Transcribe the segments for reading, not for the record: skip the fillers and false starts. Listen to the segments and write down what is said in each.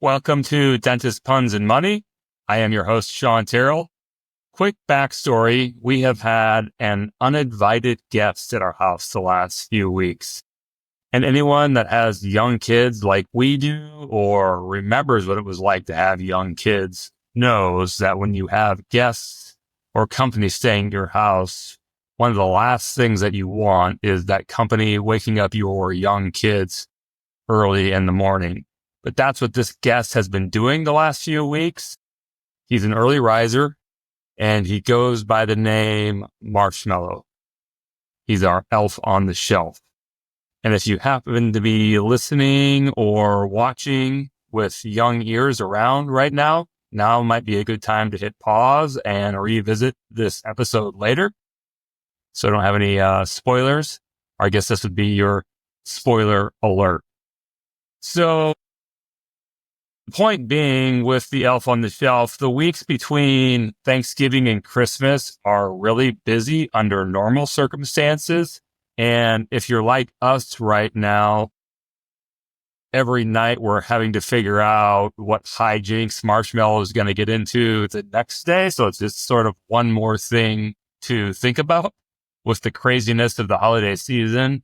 Welcome to Dentist Puns and Money. I am your host, Sean Terrell. Quick backstory. We have had an uninvited guest at our house the last few weeks. And anyone that has young kids like we do or remembers what it was like to have young kids knows that when you have guests or company staying at your house, one of the last things that you want is that company waking up your young kids early in the morning. But that's what this guest has been doing the last few weeks. He's an early riser and he goes by the name Marshmallow. He's our elf on the shelf. And if you happen to be listening or watching with young ears around right now might be a good time to hit pause and revisit this episode later. So I don't have any spoilers. Or I guess this would be your spoiler alert. So the point being, with the elf on the shelf, the weeks between Thanksgiving and Christmas are really busy under normal circumstances. And if you're like us right now, every night we're having to figure out what hijinks Marshmallow is going to get into the next day. So it's just sort of one more thing to think about with the craziness of the holiday season.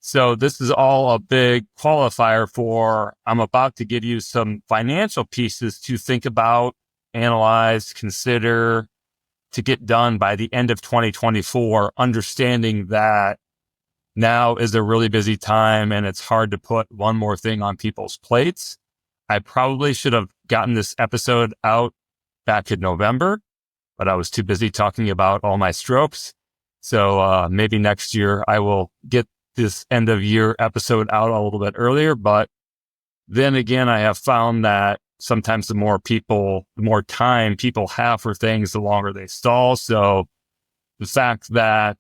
So this is all a big qualifier for I'm about to give you some financial pieces to think about, analyze, consider, to get done by the end of 2024, understanding that now is a really busy time and it's hard to put one more thing on people's plates. I probably should have gotten this episode out back in November, but I was too busy talking about all my strokes. So maybe next year I will get this end of year episode out a little bit earlier. But then again, I have found that sometimes the more time people have for things, the longer they stall. So the fact that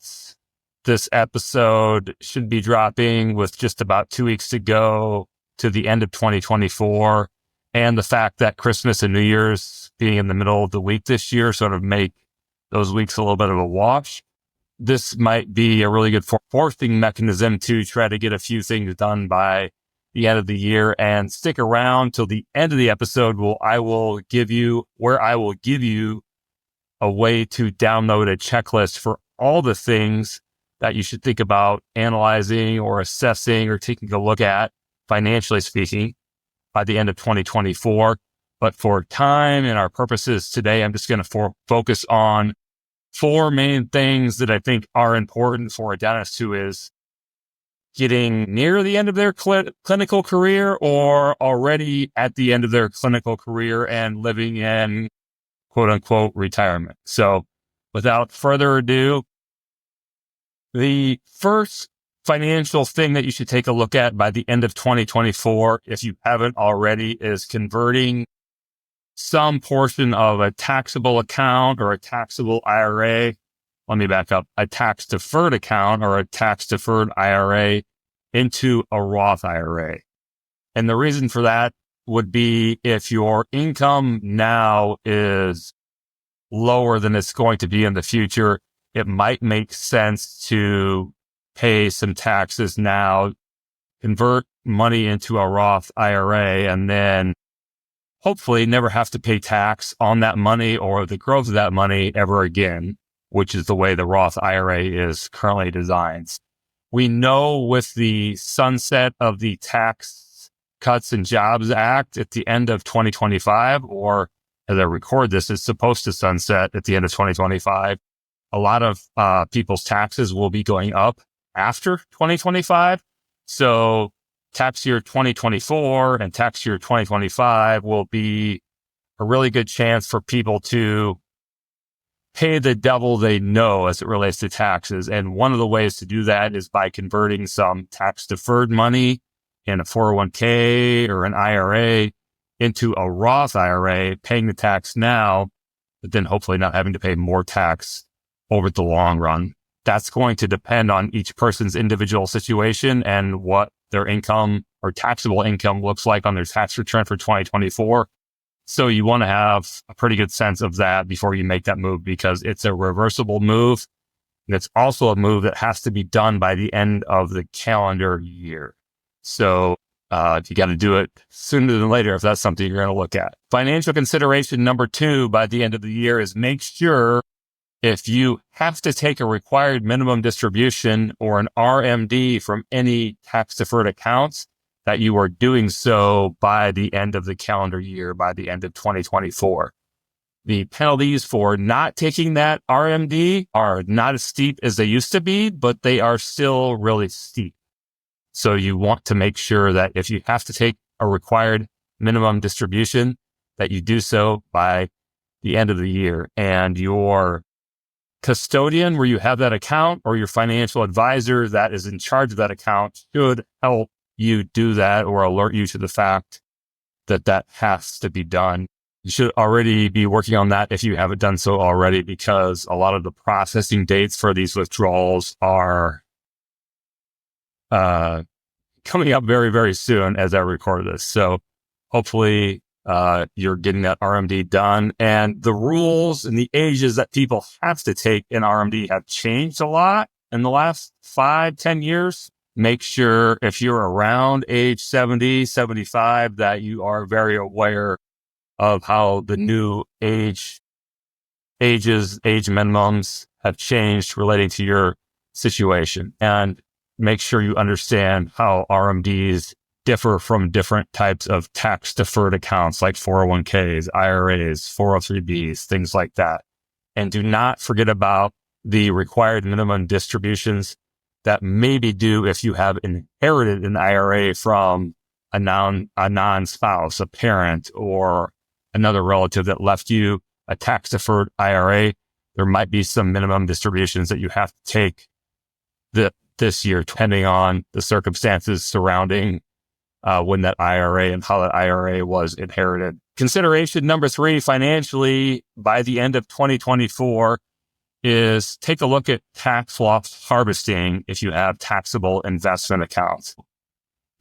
this episode should be dropping with just about 2 weeks to go to the end of 2024, and the fact that Christmas and New Year's being in the middle of the week this year sort of make those weeks a little bit of a wash. This might be a really good forcing mechanism to try to get a few things done by the end of the year. And stick around till the end of the episode where I will give you a way to download a checklist for all the things that you should think about analyzing or assessing or taking a look at, financially speaking, by the end of 2024. But for time and our purposes today, I'm just going to focus on 4 main things that I think are important for a dentist who is getting near the end of their clinical career or already at the end of their clinical career and living in quote unquote retirement. So without further ado, the first financial thing that you should take a look at by the end of 2024, if you haven't already, is converting some portion of a taxable account or a taxable IRA. Let me back up. A tax deferred account or a tax deferred IRA into a Roth IRA. And the reason for that would be if your income now is lower than it's going to be in the future, it might make sense to pay some taxes now, convert money into a Roth IRA, and then hopefully never have to pay tax on that money or the growth of that money ever again, which is the way the Roth IRA is currently designed. We know with the sunset of the Tax Cuts and Jobs Act at the end of 2025, or as I record this, it's supposed to sunset at the end of 2025. A lot of people's taxes will be going up after 2025. So tax year 2024 and tax year 2025 will be a really good chance for people to pay the devil they know as it relates to taxes. And one of the ways to do that is by converting some tax deferred money in a 401k or an IRA into a Roth IRA, paying the tax now, but then hopefully not having to pay more tax over the long run. That's going to depend on each person's individual situation and what their income or taxable income looks like on their tax return for 2024. So you want to have a pretty good sense of that before you make that move, because it's a reversible move. And it's also a move that has to be done by the end of the calendar year. So You got to do it sooner than later if that's something you're going to look at. Financial consideration number 2 by the end of the year is make sure if you have to take a required minimum distribution or an RMD from any tax-deferred accounts, that you are doing so by the end of the calendar year, by the end of 2024. The penalties for not taking that RMD are not as steep as they used to be, but they are still really steep. So you want to make sure that if you have to take a required minimum distribution, that you do so by the end of the year. And your custodian where you have that account or your financial advisor that is in charge of that account should help you do that or alert you to the fact that that has to be done. You should already be working on that if you haven't done so already, because a lot of the processing dates for these withdrawals are coming up very, very soon as I record this. So hopefully you're getting that RMD done. And the rules and the ages that people have to take an RMD have changed a lot in the last 5-10 years. Make sure if you're around age 70, 75, that you are very aware of how the new age minimums have changed relating to your situation. And make sure you understand how RMDs differ from different types of tax deferred accounts like 401ks, IRAs, 403bs, things like that. And do not forget about the required minimum distributions that may be due if you have inherited an IRA from a non-spouse, a parent, or another relative that left you a tax deferred IRA. There might be some minimum distributions that you have to take this year, depending on the circumstances surrounding when that IRA and how that IRA was inherited. Consideration number 3, financially, by the end of 2024, is take a look at tax loss harvesting if you have taxable investment accounts.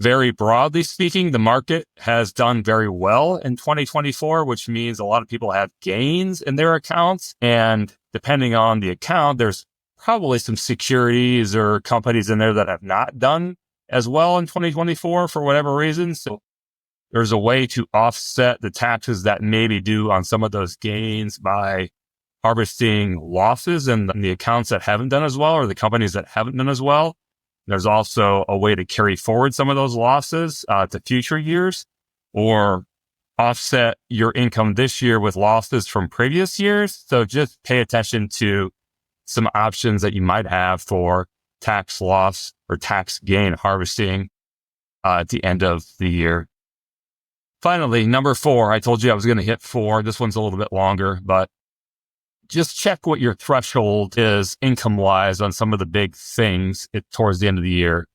Very broadly speaking, the market has done very well in 2024, which means a lot of people have gains in their accounts. And depending on the account, there's probably some securities or companies in there that have not done as well in 2024 for whatever reason. So there's a way to offset the taxes that may be due on some of those gains by harvesting losses in the accounts that haven't done as well, or the companies that haven't done as well. There's also a way to carry forward some of those losses to future years, or offset your income this year with losses from previous years. So just pay attention to some options that you might have for tax loss or tax gain harvesting at the end of the year. Finally, number 4, I told you I was going to hit 4. This one's a little bit longer, but just check what your threshold is income-wise on some of the big things towards the end of the year,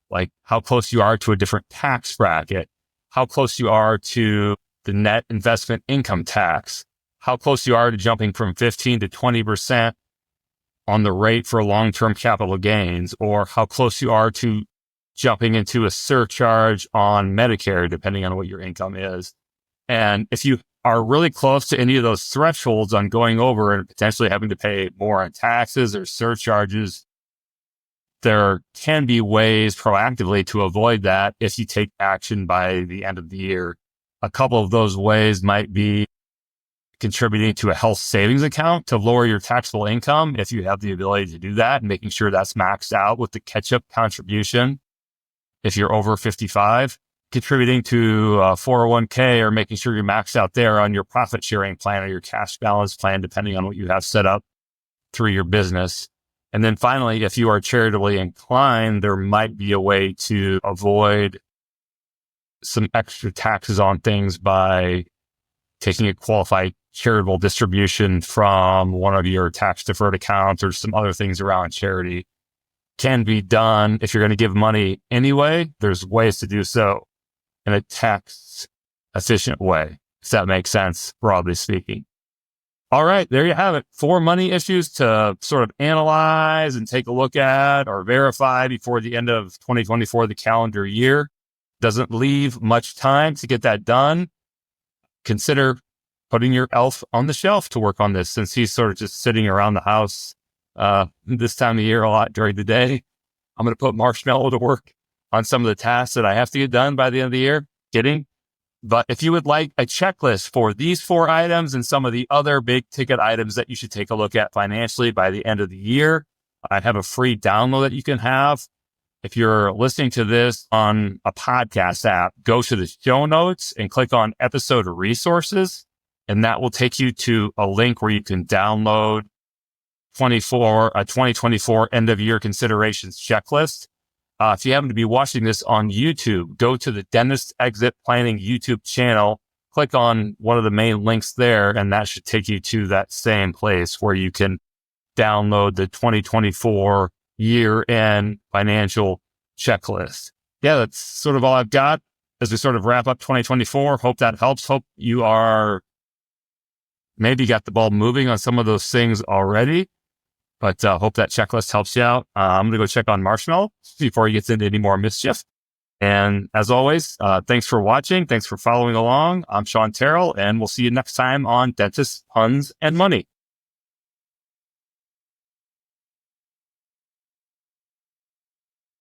like how close you are to a different tax bracket, how close you are to the net investment income tax, how close you are to jumping from 15 to 20% on the rate for long-term capital gains, or how close you are to jumping into a surcharge on Medicare, depending on what your income is. And if you are really close to any of those thresholds on going over and potentially having to pay more on taxes or surcharges, there can be ways proactively to avoid that if you take action by the end of the year. A couple of those ways might be contributing to a health savings account to lower your taxable income if you have the ability to do that, and making sure that's maxed out with the catch-up contribution if you're over 55. Contributing to a 401k or making sure you're maxed out there on your profit sharing plan or your cash balance plan, depending on what you have set up through your business. And then finally, if you are charitably inclined, there might be a way to avoid some extra taxes on things by taking a qualified charitable distribution from one of your tax deferred accounts or some other things around charity. Can be done if you're going to give money anyway. There's ways to do so in a tax efficient way, if that makes sense, broadly speaking. All right, there you have it. 4 money issues to sort of analyze and take a look at or verify before the end of 2024, the calendar year. Doesn't leave much time to get that done. Consider putting your elf on the shelf to work on this, since he's sort of just sitting around the house this time of year a lot during the day. I'm going to put Marshmallow to work on some of the tasks that I have to get done by the end of the year. Kidding. But if you would like a checklist for these 4 items and some of the other big ticket items that you should take a look at financially by the end of the year, I have a free download that you can have. If you're listening to this on a podcast app, go to the show notes and click on episode resources, and that will take you to a link where you can download 2024 end of year considerations checklist. If you happen to be watching this on YouTube, go to the Dentist Exit Planning YouTube channel, click on one of the main links there, and that should take you to that same place where you can download the 2024 year-end financial checklist. Yeah, that's sort of all I've got as we sort of wrap up 2024. Hope that helps. Hope you are maybe got the ball moving on some of those things already. But hope that checklist helps you out. I'm going to go check on Marshmallow before he gets into any more mischief. And as always, thanks for watching. Thanks for following along. I'm Sean Terrell, and we'll see you next time on Dentists, Puns, and Money.